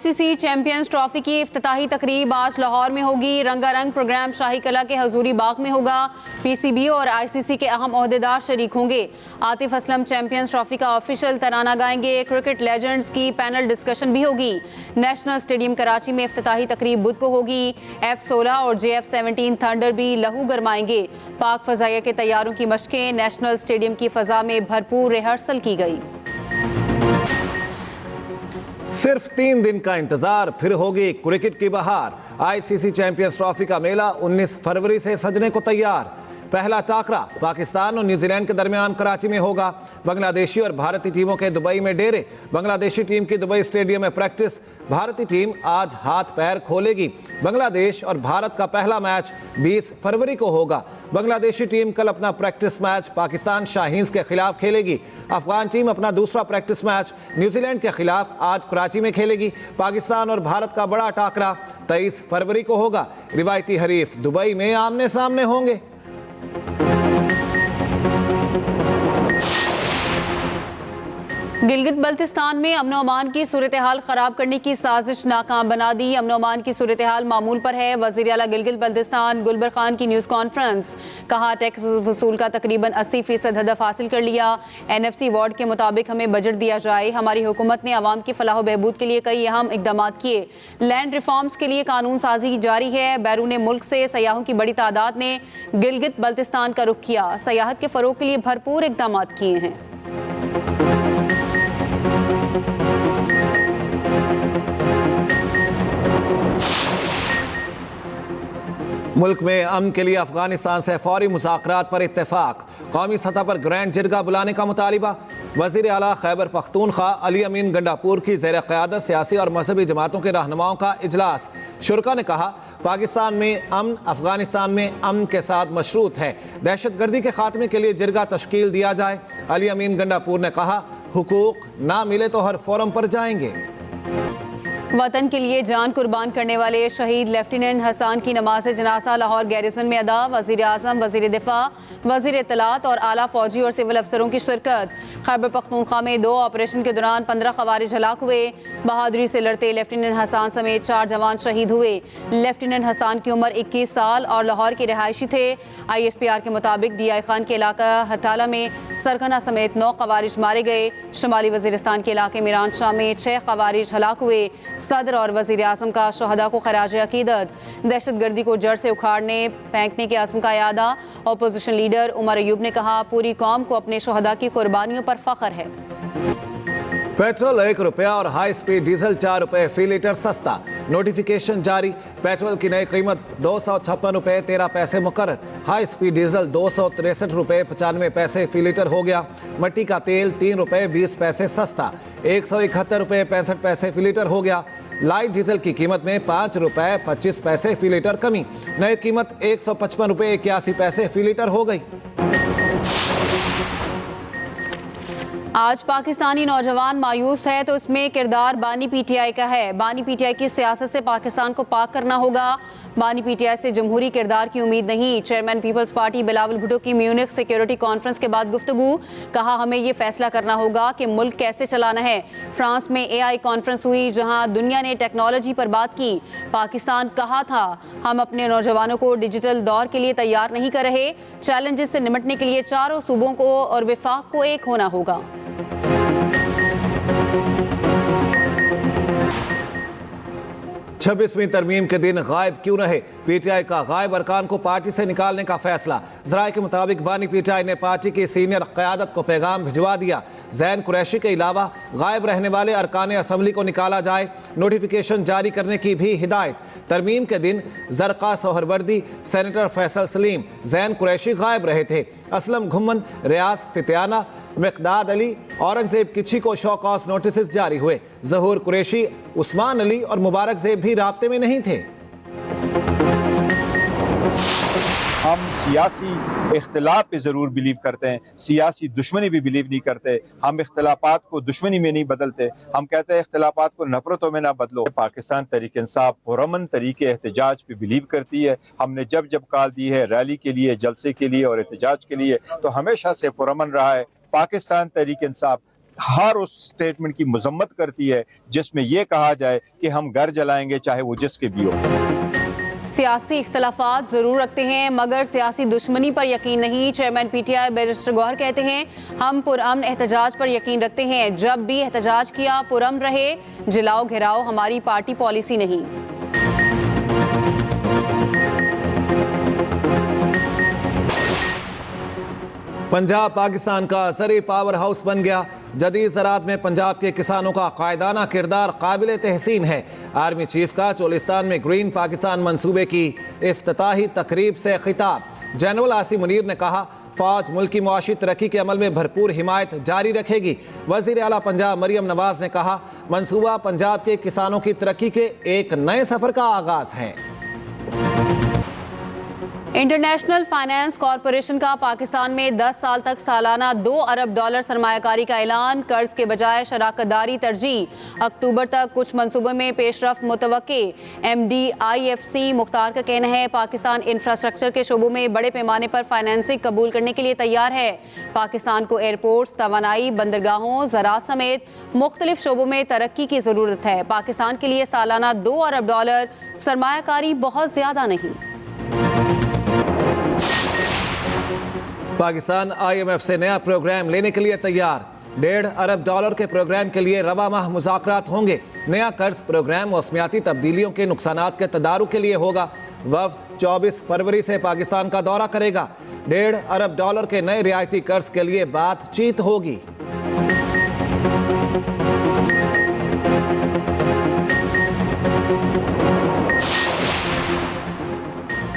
ICC champions trophy की इफ्तिताही तकरीब आज लाहौर में होगी। रंगारंग प्रोग्राम शाही कला के हजूरी बाग में होगा। पीसीबी और आईसीसी के अहम ओहदेदार शरीक होंगे। आतिफ असलम चैंपियंस ट्रॉफी का ऑफिशियल तराना गाएंगे। क्रिकेट लेजेंड्स की पैनल डिस्कशन भी होगी। नेशनल स्टेडियम कराची में इफ्तिताही तकरीब बुध को होगी। F-16 और JF-17 थंडर भी लहू गरमाएंगे। पाक फजाइया के तैयारों की मशकें नेशनल स्टेडियम की फजा में भरपूर रिहर्सल की गई। सिर्फ 3 दिन का इंतजार, फिर होगी क्रिकेट की बहार। आईसीसी चैंपियंस ट्रॉफी का मेला 19 फरवरी से सजने को तैयार। पहला टाकरा पाकिस्तान और न्यूजीलैंड के दरमियान कराची में होगा। बांग्लादेशी और भारतीय टीमों के दुबई में डेरे। बांग्लादेशी टीम की दुबई स्टेडियम में प्रैक्टिस। भारतीय टीम आज हाथ पैर खोलेगी। बांग्लादेश और भारत का पहला मैच 20 फरवरी को होगा। बांग्लादेशी टीम कल अपना प्रैक्टिस मैच पाकिस्तान शाहीन्स के खिलाफ खेलेगी। अफगान टीम अपना दूसरा प्रैक्टिस मैच न्यूजीलैंड के खिलाफ आज कराची में खेलेगी। पाकिस्तान और भारत का बड़ा टाकरा 23 फरवरी को होगा। रिवायती हरीफ दुबई में आमने सामने होंगे। गिलगित बल्तिस्तान में अमन अमान की सूरत हाल खराब करने की साजिश नाकाम बना दी। अमन अमान की सूरत हाल मामूल पर है। वज़ीर आला गिलगित बल्तिस्तान गुलबर खान की न्यूज़ कॉन्फ्रेंस। कहा टैक्स वसूल का तकरीबन 80% हदफ हासिल कर लिया। NFC वार्ड के मुताबिक हमें बजट दिया जाए। हमारी हुकूमत ने अवाम की फलाह बहबूद के लिए कई अहम इकदाम किए। लैंड रिफॉर्म्स के लिए कानून साजी जारी है। बैरून मुल्क से सयाहों की बड़ी तादाद ने गिलगित बल्तिस्तान का रुख किया। सयाहत के फ़रोग के लिए भरपूर इकदाम किए हैं। मुल्क में अमन के लिए अफगानिस्तान से फौरी मुज़ाकरात पर इत्तेफाक। कौमी सतह पर ग्रैंड जिरगा बुलाने का मुतालिबा। वज़ीर आला खैबर पख्तूनख्वा अली अमीन गंडापुर की ज़ेर क़यादत सियासी और मजहबी जमातों के रहनुमाओं का इजलास। शुरा ने कहा पाकिस्तान में अमन अफगानिस्तान में अमन के साथ मशरूत है। दहशतगर्दी के खात्मे के लिए जिरगा तश्कील दिया जाए। अली अमीन गंडापुर ने कहा हुकूक ना मिले तो हर फोरम पर जाएंगे। वतन के लिए जान कुर्बान करने वाले शहीद लेफ्टिनेंट हसन की नमाज जनाजा लाहौर गैरिसन में अदा। वज़ीर आज़म, वज़ीर दिफा, वज़ीर इत्तलात और आला फौजी और सिविल अफसरों की शिरकत। खैबर पख्तूनख्वा में 2 ऑपरेशन के दौरान 15 खवारिज हलाक हुए। बहादुरी से लड़ते लेफ्टिनेंट हसन समेत 4 जवान शहीद हुए। लेफ्टिनेंट हसन की उम्र 21 साल और लाहौर के रिहायशी थे। ISPR के मुताबिक DI खान के इलाका हताला में सरगना समेत 9 खवारिज मारे गए। शुमाली वज़ीरिस्तान के इलाके मीरान शाह में 6 खवारिज हलाक हुए। सदर और वज़ीर आज़म का शहदा को खराज अकीदत। दहशतगर्दी को जड़ से उखाड़ने फेंकने के आज़म का यादा। अपोजिशन लीडर उमर अयूब ने कहा पूरी कौम को अपने शहदा की कुर्बानियों पर फख्र है। पेट्रोल 1 रुपया और हाई स्पीड डीजल 4 रुपये फी लीटर सस्ता। नोटिफिकेशन जारी। पेट्रोल की नई कीमत 256 रुपये 13 पैसे मुकर्रर। हाई स्पीड डीजल 263 रुपये 95 पैसे फी लीटर हो गया। मट्टी का तेल 3 रुपये 20 पैसे सस्ता 171 रुपये 65 पैसे फी लीटर हो गया। लाइट डीजल की कीमत में 5 रुपये 25 पैसे फी लीटर कमी। नई कीमत 155 रुपये 81 पैसे फी लीटर हो गई। आज पाकिस्तानी नौजवान मायूस है तो इसमें किरदार बानी PTI का है। बानी PTI की सियासत से पाकिस्तान को पाक करना होगा। बानी PTI से जमहूरी किरदार की उम्मीद नहीं। चेयरमैन पीपल्स पार्टी बिलावल भुट्टो की म्यूनिख सिक्योरिटी कॉन्फ्रेंस के बाद गुफ्तगू। कहा हमें ये फैसला करना होगा कि मुल्क कैसे चलाना है। फ्रांस में AI कॉन्फ्रेंस हुई जहां दुनिया ने टेक्नोलॉजी पर बात की। पाकिस्तान कहा था हम अपने नौजवानों को डिजिटल दौर के लिए तैयार नहीं कर रहे। चैलेंजेस से निपटने के लिए चारों सूबों को और विफाक को एक होना होगा। 26वीं तरमीम के दिन गायब क्यों रहे। PTI का गायब अरकान को पार्टी से निकालने का फैसला। ज़राए के मुताबिक बानी PTI ने पार्टी की सीनियर क़यादत को पैगाम भिजवा दिया। ज़ैन कुरैशी के अलावा गायब रहने वाले अरकान असम्बली को निकाला जाए। नोटिफिकेशन जारी करने की भी हिदायत। तरमीम के दिन ज़रक़ा सोहरवर्दी, सेनेटर फैसल सलीम, ज़ैन कुरैशी गायब रहे थे। असलम घुम्मन, रियाज फितियाना, मिक़दाद अली, औरंगज़ेब किची को शो कॉज नोटिस जारी हुए। ज़हूर कुरैशी, उस्मान अली और मुबारक ज़ेब भी राब्ते में नहीं थे। हम सियासी इख्तिलाफ पे ज़रूर बिलीव करते हैं, सियासी दुश्मनी भी बिलीव नहीं करते। हम इख्तिलाफात को दुश्मनी में नहीं बदलते। हम कहते हैं इख्तिलाफात को नफरतों में ना बदलो। पाकिस्तान तहरीक इंसाफ पुरअमन तरीके एहतजाज पे बिलीव करती है। हमने जब जब कॉल दी है रैली के लिए, जलसे के लिए और एहतजाज के लिए, तो हमेशा से पुरअमन रहा है। पाकिस्तान तहरीक इंसाफ हर उस स्टेटमेंट की मजम्मत करती है जिसमें यह कहा जाए कि हम घर जलाएंगे चाहे वो जिसके भी हो। सियासी इख्तलाफात जरूर रखते हैं मगर सियासी दुश्मनी पर यकीन नहीं। चेयरमैन पीटीआई बैरिस्टर गौहर कहते हैं हम पुरअमन एहतजाज पर यकीन रखते हैं, जब भी एहतजाज किया पुरअमन रहे, जलाओ घिराओ हमारी पार्टी पॉलिसी नहीं। पंजाब पाकिस्तान का ज़रूरी पावर हाउस बन गया। जदीद ज़राअत में पंजाब के किसानों का कायदाना किरदार काबिल तहसीन है। आर्मी चीफ का चोलिस्तान में ग्रीन पाकिस्तान मंसूबे की इफ्तिताही तकरीब से खिताब। जनरल आसिम मुनीर ने कहा फौज मुल्क की मुआशी तरक्की के अमल में भरपूर हिमायत जारी रखेगी। वज़ीर आला पंजाब मरियम नवाज ने कहा मंसूबा पंजाब के किसानों की तरक्की के एक नए सफ़र का आगाज़ है। इंटरनेशनल फाइनेंस कॉरपोरेशन का पाकिस्तान में 10 साल तक सालाना $2 अरब सरमायाकारी का ऐलान। कर्ज के बजाय शराकतदारी तरजीह। अक्टूबर तक कुछ मंसूबों में पेशरफ्त मुतवक्के। MD IFC मुख्तार का कहना है पाकिस्तान इंफ्रास्ट्रक्चर के शोबों में बड़े पैमाने पर फाइनेंसिंग कबूल करने के लिए तैयार है। पाकिस्तान को एयरपोर्ट्स, तवानाई, बंदरगाहों, ज़राअत समेत मुख्तलिफ शोबों में तरक्की की ज़रूरत है। पाकिस्तान के लिए सालाना $2 अरब सरमायाकारी बहुत ज़्यादा नहीं। पाकिस्तान IMF से नया प्रोग्राम लेने के लिए तैयार। $1.5 अरब के प्रोग्राम के लिए रवा माह मुज़ाकरात होंगे। नया कर्ज प्रोग्राम मौसमियाती तब्दीलियों के नुकसानात के तदारुक के लिए होगा। वफ्द 24 फरवरी से पाकिस्तान का दौरा करेगा। $1.5 अरब के नए रियायती कर्ज के लिए बातचीत होगी।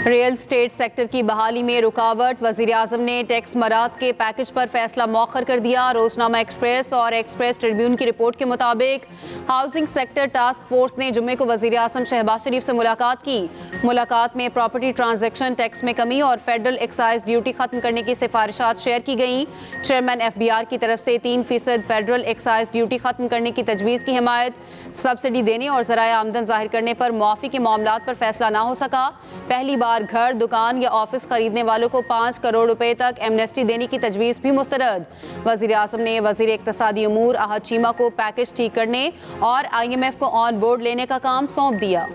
रियल स्टेट सेक्टर की बहाली में रुकावट। वज़ीर आज़म ने टैक्स मरात के पैकेज पर फैसला मौखर कर दिया। रोजनामा एक्सप्रेस और एक्सप्रेस ट्रिब्यून की रिपोर्ट के मुताबिक हाउसिंग सेक्टर टास्क फोर्स ने जुम्मे को वज़ीर आज़म शहबाज शरीफ से मुलाकात की। मुलाकात में प्रॉपर्टी ट्रांजैक्शन टैक्स में कमी और फेडरल एक्साइज ड्यूटी खत्म करने की सिफारिशात शेयर की गई। चेयरमैन FBR की तरफ से 3% फेडरल एक्साइज ड्यूटी खत्म करने की तजवीज़ की हिमायत। सब्सिडी देने और ज़राए आमदन जाहिर करने पर मुआफ़ी के मामलात पर फैसला ना हो सका। पहली बार घर, दुकान या ऑफिस खरीदने वालों को 5 करोड़ रुपए तक एमनेस्टी देने की तजवीज़ भी मुस्तरद। वज़ीर आज़म ने वज़ीर इक़्तिसादी उमूर अहद चीमा को पैकेज ठीक करने और IMF को ऑन बोर्ड लेने का काम सौंप दिया।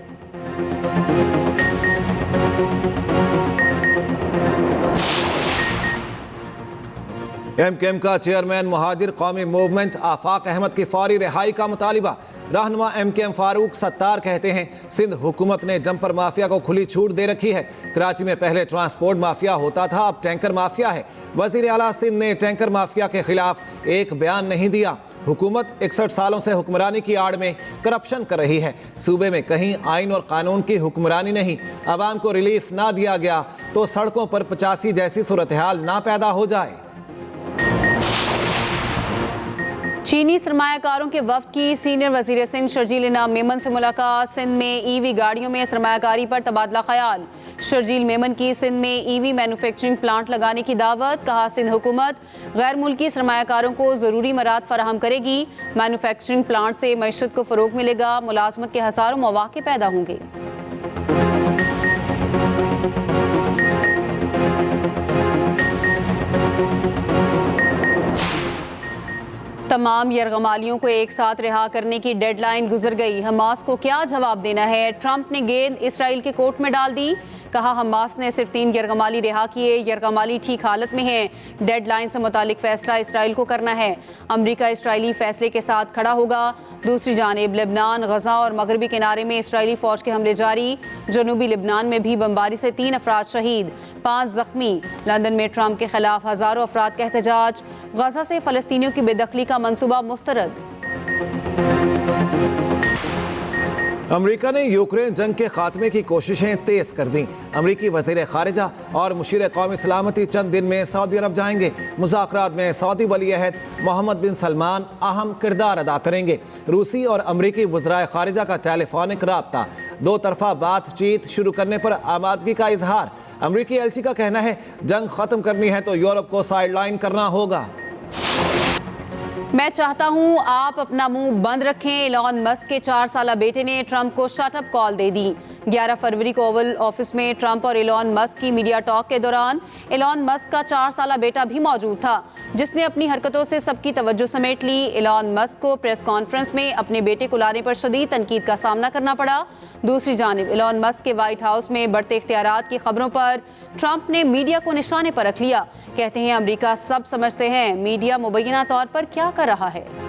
MKM का चेयरमैन मुहाजिर कौमी मूवमेंट आफाक अहमद की फौरी रिहाई का मुतालिबा। रहनुमा MKM फारूक सत्तार कहते हैं सिंध हुकूमत ने जंपर माफिया को खुली छूट दे रखी है। कराची में पहले ट्रांसपोर्ट माफिया होता था, अब टैंकर माफिया है। वज़ीर आला सिंध ने टैंकर माफिया के खिलाफ एक बयान नहीं दिया। हुकूमत 61 सालों से हुक्मरानी की आड़ में करप्शन कर रही है। सूबे में कहीं आइन और कानून की हुक्मरानी नहीं। आवाम को रिलीफ ना दिया गया तो सड़कों पर 85 जैसी सूरत हाल ना पैदा हो जाए। चीनी सरमायाकारों के वफ्द की सीनियर वजीर सिंध शर्जील इनाम मेमन से मुलाकात। सिंध में EV गाड़ियों में सरमायाकारी पर तबादला ख्याल। शर्जील मेमन की सिंध में EV मैन्युफैक्चरिंग प्लांट लगाने की दावत। कहा सिंध हुकूमत गैर मुल्की सरमायाकारों को ज़रूरी मराद फराहम करेगी। मैन्युफैक्चरिंग प्लांट से मईशत को फ़रोग मिलेगा। मुलाजमत के हज़ारों मौक़े पैदा होंगे। तमाम यरगमालियों को एक साथ रिहा करने की डेडलाइन गुजर गई। हमास को क्या जवाब देना है? ट्रंप ने गेंद इसराइल के कोर्ट में डाल दी। कहा हमास ने सिर्फ 3 यरगमाली रिहा किए। यरगमाली ठीक हालत में हैं। डेडलाइन से मुतालिक फैसला इसराइल को करना है। अमरीका इसराइली फैसले के साथ खड़ा होगा। दूसरी जानिब लेबनान, गजा और मगरबी किनारे में इसराइली फौज के हमले जारी। जनूबी लेबनान में भी बमबारी से 3 अफराद शहीद, 5 जख्मी। लंदन में ट्रंप के खिलाफ हजारों अफराद का एहतजाज। गजा से फलस्तीनियों की बेदखली का मंसूबा मुस्तरद। अमरीका ने यूक्रेन जंग के खात्मे की कोशिशें तेज कर दी। अमरीकी वज़ीर ख़ारिजा और मुशीर कौमी सलामती चंद दिन में सऊदी अरब जाएंगे। मुज़ाकरात में सऊदी वली अहद मोहम्मद बिन सलमान अहम किरदार अदा करेंगे। रूसी और अमरीकी वज़राए ख़ारिजा का टेलीफोनिक राब्ता। 2 तरफ़ा बातचीत शुरू करने पर आमादगी का इजहार। अमरीकी एलची का कहना है जंग ख़त्म करनी है तो यूरोप को साइडलाइन करना होगा। मैं चाहता हूं आप अपना मुंह बंद रखें। एलॉन मस्क के 4 साला बेटे ने ट्रंप को शट अप कॉल दे दी। 11 फरवरी को ओवल ऑफिस में ट्रंप और एलॉन मस्क की मीडिया टॉक के दौरान एलॉन मस्क का 4 साला बेटा भी मौजूद था, जिसने अपनी हरकतों से सबकी तवज्जो समेट ली। एलॉन मस्क को प्रेस कॉन्फ्रेंस में अपने बेटे को लाने पर शदीद तनकीद का सामना करना पड़ा। दूसरी जानिब एलॉन मस्क के व्हाइट हाउस में बढ़ते इख्तियारात की खबरों पर ट्रंप ने मीडिया को निशाने पर रख लिया। कहते हैं अमेरिका सब समझते हैं मीडिया मुबैना तौर पर क्या कर रहा है।